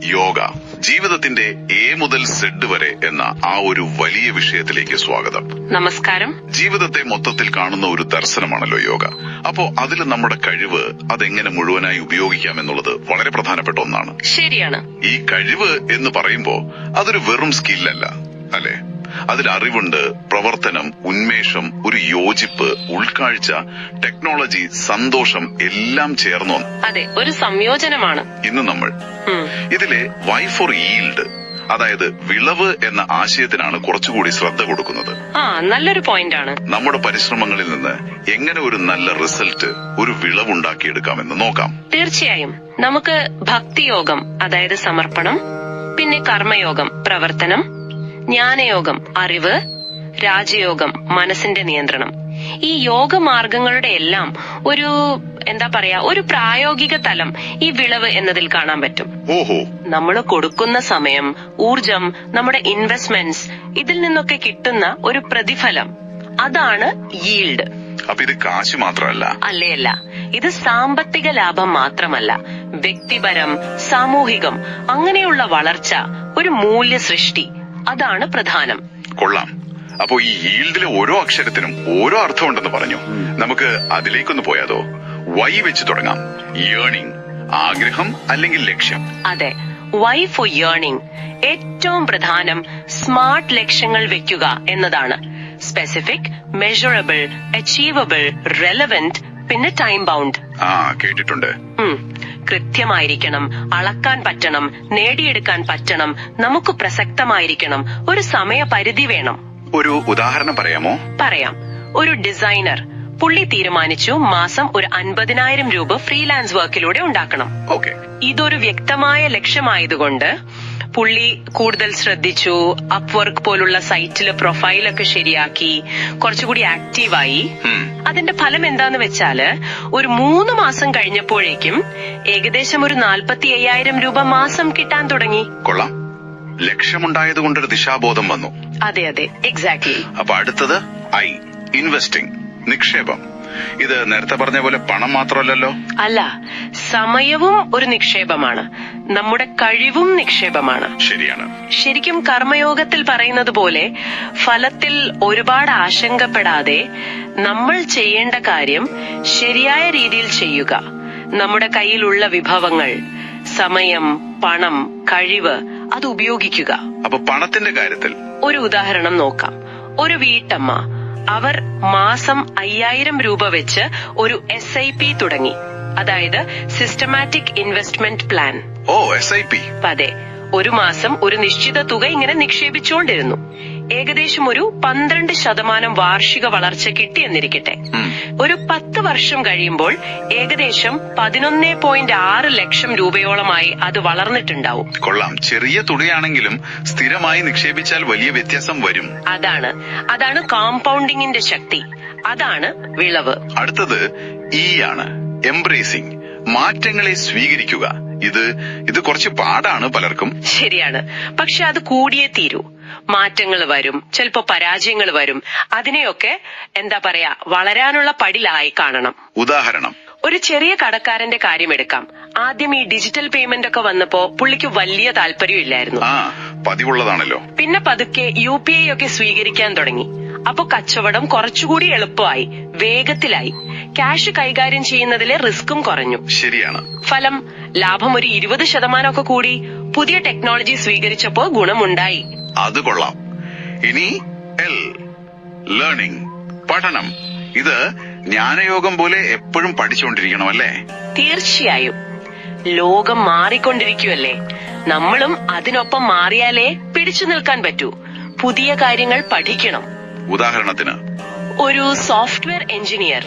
യോഗ ജീവിതത്തിന്റെ എ മുതൽ സെഡ് വരെ എന്ന ആ ഒരു വലിയ വിഷയത്തിലേക്ക് സ്വാഗതം. നമസ്കാരം. ജീവിതത്തെ മൊത്തത്തിൽ കാണുന്ന ഒരു ദർശനമാണല്ലോ യോഗ. അപ്പോ അതിൽ നമ്മുടെ കഴിവ് അതെങ്ങനെ മുഴുവനായി ഉപയോഗിക്കാം എന്നുള്ളത് വളരെ പ്രധാനപ്പെട്ട ഒന്നാണ്. ശരിയാണ്. ഈ കഴിവ് എന്ന് പറയുമ്പോ അതൊരു വെറും സ്കില്ലല്ല, അല്ലെ? അതിൽ അറിവുണ്ട്, പ്രവർത്തനം, ഉന്മേഷം, ഒരു യോജിപ്പ്, ഉൾക്കാഴ്ച, ടെക്നോളജി, സന്തോഷം എല്ലാം ചേർന്നു. അതെ, ഒരു സംയോജനമാണ്. ഇന്ന് നമ്മൾ ഇതിലെ വൈ ഫോർ ഈൽഡ്, അതായത് വിളവ് എന്ന ആശയത്തിനാണ് കുറച്ചുകൂടി ശ്രദ്ധ കൊടുക്കുന്നത്. നല്ലൊരു പോയിന്റ് ആണ്. നമ്മുടെ പരിശ്രമങ്ങളിൽ നിന്ന് എങ്ങനെ ഒരു നല്ല റിസൾട്ട്, ഒരു വിളവുണ്ടാക്കിയെടുക്കാമെന്ന് നോക്കാം. തീർച്ചയായും. നമുക്ക് ഭക്തിയോഗം, അതായത് സമർപ്പണം, പിന്നെ കർമ്മയോഗം, പ്രവർത്തനം, ജ്ഞാനയോഗം, അറിവ്, രാജയോഗം, മനസ്സിന്റെ നിയന്ത്രണം, ഈ യോഗമാർഗങ്ങളുടെ എല്ലാം ഒരു പ്രായോഗിക തലം ഈ വിളവ് എന്നതിൽ കാണാൻ പറ്റും. നമ്മൾ കൊടുക്കുന്ന സമയം, ഊർജം, നമ്മുടെ ഇൻവെസ്റ്റ്മെന്റ്സ്, ഇതിൽ നിന്നൊക്കെ കിട്ടുന്ന ഒരു പ്രതിഫലം, അതാണ് ഈൽഡ്. അപ്പൊ ഇത് കാശ് മാത്രമല്ല. അല്ല, ഇത് സാമ്പത്തിക ലാഭം മാത്രമല്ല, വ്യക്തിപരം, സാമൂഹികം, അങ്ങനെയുള്ള വളർച്ച, ഒരു മൂല്യ സൃഷ്ടി, അതാണ് പ്രധാനം. കൊള്ളാം. അപ്പോ ഈ ഈൽഡിലെ ഓരോ അക്ഷരത്തിനും ഓരോ അർത്ഥമുണ്ടെന്ന് പറഞ്ഞു. നമുക്ക് അതിലേക്കൊന്ന് പോയാലോ? വൈ വെച്ച് തുടങ്ങാം. യേണിംഗ്, ആഗ്രഹം അല്ലെങ്കിൽ ലക്ഷ്യം. അതെ, വൈ ഫോർ യേണിംഗ്. ഏറ്റവും പ്രധാനം സ്മാർട്ട് ലക്ഷ്യങ്ങൾ വെക്കുക എന്നതാണ്. സ്പെസിഫിക്, മെഷറബിൾ, അച്ചീവബിൾ, റെലവന്റ്, പിന്നെ ടൈം ബൗണ്ട്. കേട്ടിട്ടുണ്ട്. കൃത്യമായിരിക്കണം, അളക്കാൻ പറ്റണം, നേടിയെടുക്കാൻ പറ്റണം, നമുക്ക് പ്രസക്തമായിരിക്കണം, ഒരു സമയപരിധി വേണം. ഒരു ഉദാഹരണം പറയാമോ? പറയാം. ഒരു ഡിസൈനർ, പുള്ളി തീരുമാനിച്ചു മാസം ഒരു 50,000 രൂപ ഫ്രീലാൻസ് വർക്കിലൂടെ ഉണ്ടാക്കണം. ഇതൊരു വ്യക്തമായ ലക്ഷ്യമായതുകൊണ്ട് പുള്ളി കൂടുതൽ ശ്രദ്ധിച്ചു, അപ്വർക്ക് പോലുള്ള സൈറ്റില് പ്രൊഫൈലൊക്കെ ശരിയാക്കി, കുറച്ചുകൂടി ആക്റ്റീവായി. അതിന്റെ ഫലം എന്താന്ന് വെച്ചാല് ഒരു 3 മാസം കഴിഞ്ഞപ്പോഴേക്കും ഏകദേശം ഒരു 45,000 രൂപ മാസം കിട്ടാൻ തുടങ്ങി. കൊള്ളാം. ലക്ഷ്യമുണ്ടായതുകൊണ്ടൊരു ദിശാബോധം വന്നു. അതെ, എക്സാക്ട്ലി. അപ്പൊ അടുത്തത് ഐ, ഇൻവെസ്റ്റിംഗ്, നിക്ഷേപം. ഇത് നേരത്തെ പറഞ്ഞ പോലെ പണം മാത്രമല്ലല്ലോ. അല്ല, സമയവും ഒരു നിക്ഷേപമാണ്, നമ്മുടെ കഴിവും നിക്ഷേപമാണ്. ശരിയാണ്. ശരിക്കും കർമ്മയോഗത്തിൽ പറയുന്നത് പോലെ ഫലത്തിൽ ഒരുപാട് ആശങ്കപ്പെടാതെ നമ്മൾ ചെയ്യേണ്ട കാര്യം ശരിയായ രീതിയിൽ ചെയ്യുക. നമ്മുടെ കയ്യിലുള്ള വിഭവങ്ങൾ, സമയം, പണം, കഴിവ്, അത് ഉപയോഗിക്കുക. അപ്പൊ പണത്തിന്റെ കാര്യത്തിൽ ഒരു ഉദാഹരണം നോക്കാം. ഒരു വീട്ടമ്മ, അവർ മാസം 5,000 രൂപ വെച്ച് ഒരു SIP തുടങ്ങി, അതായത് സിസ്റ്റമാറ്റിക് ഇൻവെസ്റ്റ്മെന്റ് പ്ലാൻ. SIP. അതെ, ഒരു മാസം ഒരു നിശ്ചിത തുക ഇങ്ങനെ നിക്ഷേപിച്ചുകൊണ്ടിരുന്നു. ഏകദേശം ഒരു 12% വാർഷിക വളർച്ച കിട്ടിയെന്നിരിക്കട്ടെ. ഒരു 10 വർഷം കഴിയുമ്പോൾ ഏകദേശം 11.6 ലക്ഷം രൂപയോളമായി അത് വളർന്നിട്ടുണ്ടാവും. കൊള്ളാം. ചെറിയ തുകയാണെങ്കിലും സ്ഥിരമായി നിക്ഷേപിച്ചാൽ വലിയ വ്യത്യാസം വരും. അതാണ് കോമ്പൗണ്ടിങ്ങിന്റെ ശക്തി, അതാണ് വിളവ്. അടുത്തത് E ആണ്, എംബ്രേസിംഗ്, മാറ്റങ്ങളെ സ്വീകരിക്കുക. ഇത് കുറച്ച് പാടാണ് പലർക്കും. ശരിയാണ്, പക്ഷെ അത് കൂടിയേ തീരൂ. മാറ്റങ്ങൾ വരും, ചിലപ്പോ പരാജയങ്ങൾ വരും. അതിനെയൊക്കെ വളരാനുള്ള പടിലായി കാണണം. ഉദാഹരണം, ഒരു ചെറിയ കടക്കാരന്റെ കാര്യമെടുക്കാം. ആദ്യം ഈ ഡിജിറ്റൽ പേയ്മെന്റ് ഒക്കെ വന്നപ്പോ പുള്ളിക്ക് വലിയ താല്പര്യമില്ലായിരുന്നു. പതിവുള്ളതാണല്ലോ. പിന്നെ പതുക്കെ UPI ഒക്കെ സ്വീകരിക്കാൻ തുടങ്ങി. അപ്പൊ കച്ചവടം കുറച്ചുകൂടി എളുപ്പമായി, വേഗത്തിലായി. ക്യാഷ് കൈകാര്യം ചെയ്യുന്നതിലെ റിസ്ക്കും കുറഞ്ഞു. ശരിയാണ്. ഫലം, ലാഭം ഒരു 20% ഒക്കെ കൂടി. പുതിയ ടെക്നോളജി സ്വീകരിച്ചപ്പോ ഗുണമുണ്ടായി. അത് കൊള്ളാം. ഇനി L, ലേണിംഗ്, പഠനം. ഇത് ജ്ഞാനയോഗം പോലെ എപ്പോഴും പഠിച്ചുകൊണ്ടിരിക്കണമല്ലേ? തീർച്ചയായും. ലോകം മാറിക്കൊണ്ടിരിക്കുവല്ലേ, നമ്മളും അതിനൊപ്പം മാറിയാലേ പിടിച്ചു നിൽക്കാൻ പറ്റൂ. പുതിയ കാര്യങ്ങൾ പഠിക്കണം. ഉദാഹരണത്തിന്, ഒരു സോഫ്റ്റ്വെയർ എഞ്ചിനീയർ,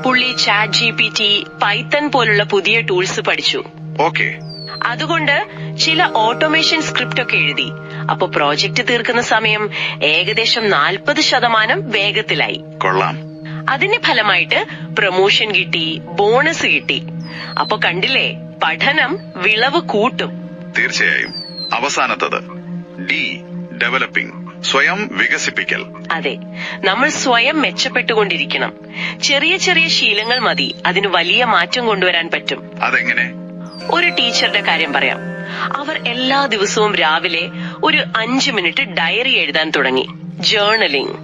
പുള്ളി ChatGPT, പൈത്തൺ പോലുള്ള പുതിയ ടൂൾസ് പഠിച്ചു. അതുകൊണ്ട് ചില ഓട്ടോമേഷൻ സ്ക്രിപ്റ്റ് ഒക്കെ എഴുതി. അപ്പൊ പ്രോജക്റ്റ് തീർക്കുന്ന സമയം ഏകദേശം 40% വേഗത്തിലായി. കൊള്ളാം. അതിന്റെ ഫലമായിട്ട് പ്രൊമോഷൻ കിട്ടി, ബോണസ് കിട്ടി. അപ്പൊ കണ്ടില്ലേ, പഠനം വിളവ് കൂട്ടും. തീർച്ചയായും. അവസാനത്തത് D, ഡെവലപ്പിംഗ്, സ്വയം വികസിപ്പിക്കൽ. അതെ, നമ്മൾ സ്വയം മെച്ചപ്പെട്ടുകൊണ്ടിരിക്കണം. ചെറിയ ചെറിയ ശീലങ്ങൾ മതി അതിന് വലിയ മാറ്റം കൊണ്ടുവരാൻ പറ്റും. അതെങ്ങനെ? ഒരു ടീച്ചറുടെ കാര്യം പറയാം. അവർ എല്ലാ ദിവസവും രാവിലെ ഒരു 5 മിനിറ്റ് ഡയറി എഴുതാൻ തുടങ്ങി, ജേർണലിംഗ്.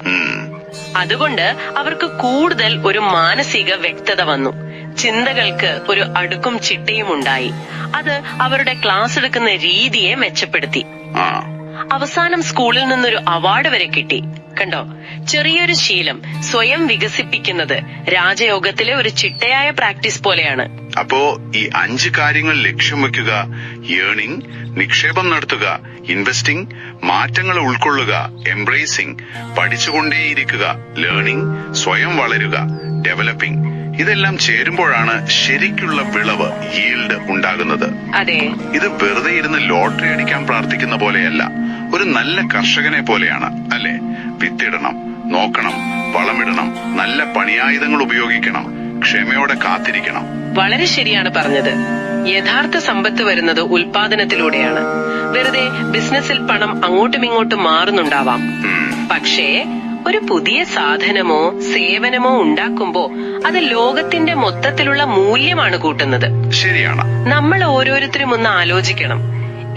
അതുകൊണ്ട് അവർക്ക് കൂടുതൽ ഒരു മാനസിക വ്യക്തത വന്നു. ചിന്തകൾക്ക് ഒരു അടുക്കും ചിട്ടയും ഉണ്ടായി. അത് അവരുടെ ക്ലാസ് എടുക്കുന്ന രീതിയെ മെച്ചപ്പെടുത്തി. അവസാനം സ്കൂളിൽ നിന്നൊരു അവാർഡ് വരെ കിട്ടി. കണ്ടോ, ചെറിയൊരു ശീലം സ്വയം വികസിപ്പിക്കുന്നത് രാജയോഗത്തിലെ ഒരു ചിട്ടയായ പ്രാക്ടീസ് പോലെയാണ്. അപ്പോ ഈ 5 കാര്യങ്ങൾ ലക്ഷ്യം വെക്കുക: ഏർണിംഗ്, നിക്ഷേപം നടത്തുക, ഇൻവെസ്റ്റിംഗ്, മാറ്റങ്ങൾ ഉൾക്കൊള്ളുക, എംബ്രേസിംഗ്, പഠിച്ചുകൊണ്ടേയിരിക്കുക, ലേണിംഗ്, സ്വയം വളരുക, ഡെവലപ്പിംഗ്. ഇതെല്ലാം ചേരുമ്പോഴാണ് ശരിക്കുള്ള വിളവ്, ഈൽഡ് ഉണ്ടാകുന്നത്. അതെ, ഇത് വെറുതെ ഇരുന്ന് ലോട്ടറി അടിക്കാൻ പ്രാർത്ഥിക്കുന്ന പോലെയല്ല, ഒരു നല്ല കർഷകനെ പോലെയാണ്, അല്ലെ? വിത്തിടണം, നോക്കണം, വളമിടണം, നല്ല പണിയായുധങ്ങൾ ഉപയോഗിക്കണം, ക്ഷമയോടെ കാത്തിരിക്കണം. വളരെ ശരിയാണ് പറഞ്ഞത്. യഥാർത്ഥ സമ്പത്ത് വരുന്നത് ഉൽപാദനത്തിലൂടെയാണ്. വെറുതെ ബിസിനസ്സിൽ പണം അങ്ങോട്ടും ഇങ്ങോട്ടും മാറുന്നുണ്ടാവാം, പക്ഷേ ഒരു പുതിയ സാധനമോ സേവനമോ ഉണ്ടാക്കുമ്പോ അത് ലോകത്തിന്റെ മൊത്തത്തിലുള്ള മൂല്യമാണ് കൂട്ടുന്നത്. ശരിയാണ്. നമ്മൾ ഓരോരുത്തരും ഒന്ന് ആലോചിക്കണം.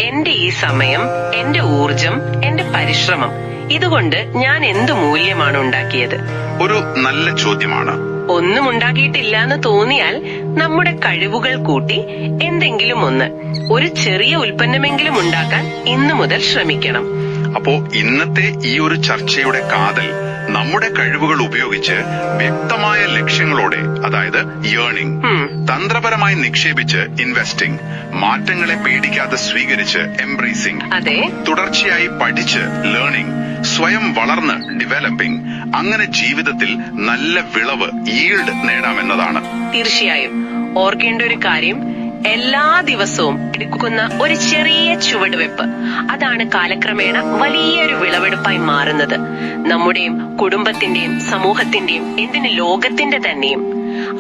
എന്റെ ഈ സമയം, എന്റെ ഊർജം, എന്റെ പരിശ്രമം, ഇതുകൊണ്ട് ഞാൻ എന്ത് മൂല്യമാണ് ഉണ്ടാക്കിയത്? ഒരു നല്ല ചോദ്യമാണ്. ഒന്നും ഉണ്ടാക്കിയിട്ടില്ല എന്ന് തോന്നിയാൽ നമ്മുടെ കഴിവുകൾ കൂട്ടി എന്തെങ്കിലും ഒന്ന്, ഒരു ചെറിയ ഉൽപ്പന്നമെങ്കിലും ഉണ്ടാക്കാൻ ഇന്നു മുതൽ ശ്രമിക്കണം. അപ്പോ ഇന്നത്തെ ഈ ഒരു ചർച്ചയുടെ കാതൽ നമ്മുടെ കഴിവുകൾ ഉപയോഗിച്ച് വ്യക്തമായ ലക്ഷ്യങ്ങളോടെ, അതായത് ഏർണിംഗ്, തന്ത്രപരമായി നിക്ഷേപിച്ച് ഇൻവെസ്റ്റിംഗ്, മാറ്റങ്ങളെ പേടിക്കാതെ സ്വീകരിച്ച് എംബ്രേസിംഗ്, അതെ, തുടർച്ചയായി പഠിച്ച് ലേണിംഗ്, സ്വയം വളർന്ന് ഡെവലപ്പിംഗ്, അങ്ങനെ ജീവിതത്തിൽ നല്ല വിളവ്, ഈൽഡ് നേടാമെന്നതാണ്. തീർച്ചയായും. ഓർക്കേണ്ട ഒരു കാര്യം, എല്ലാ ദിവസവും എടുക്കുന്ന ഒരു ചെറിയ ചുവടുവെപ്പ്, അതാണ് കാലക്രമേണ വലിയൊരു വിളവെടുപ്പായി മാറുന്നത്. നമ്മുടെയും കുടുംബത്തിന്റെയും സമൂഹത്തിന്റെയും, എന്തിന് ലോകത്തിന്റെ തന്നെയും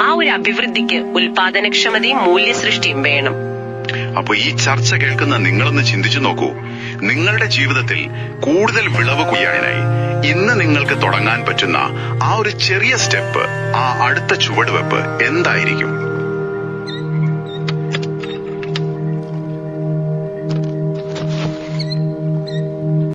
ആ ഒരു അഭിവൃദ്ധിക്ക് ഉൽപാദനക്ഷമതയും മൂല്യസൃഷ്ടിയും വേണം. അപ്പൊ ഈ ചർച്ച കേൾക്കുന്ന നിങ്ങളൊന്ന് ചിന്തിച്ചു നോക്കൂ. നിങ്ങളുടെ ജീവിതത്തിൽ കൂടുതൽ വിളവ് കൊയ്യാനായി ഇന്ന് നിങ്ങൾക്ക് തുടങ്ങാൻ പറ്റുന്ന ആ ഒരു ചെറിയ സ്റ്റെപ്പ്, ആ അടുത്ത ചുവടുവെപ്പ് എന്തായിരിക്കും?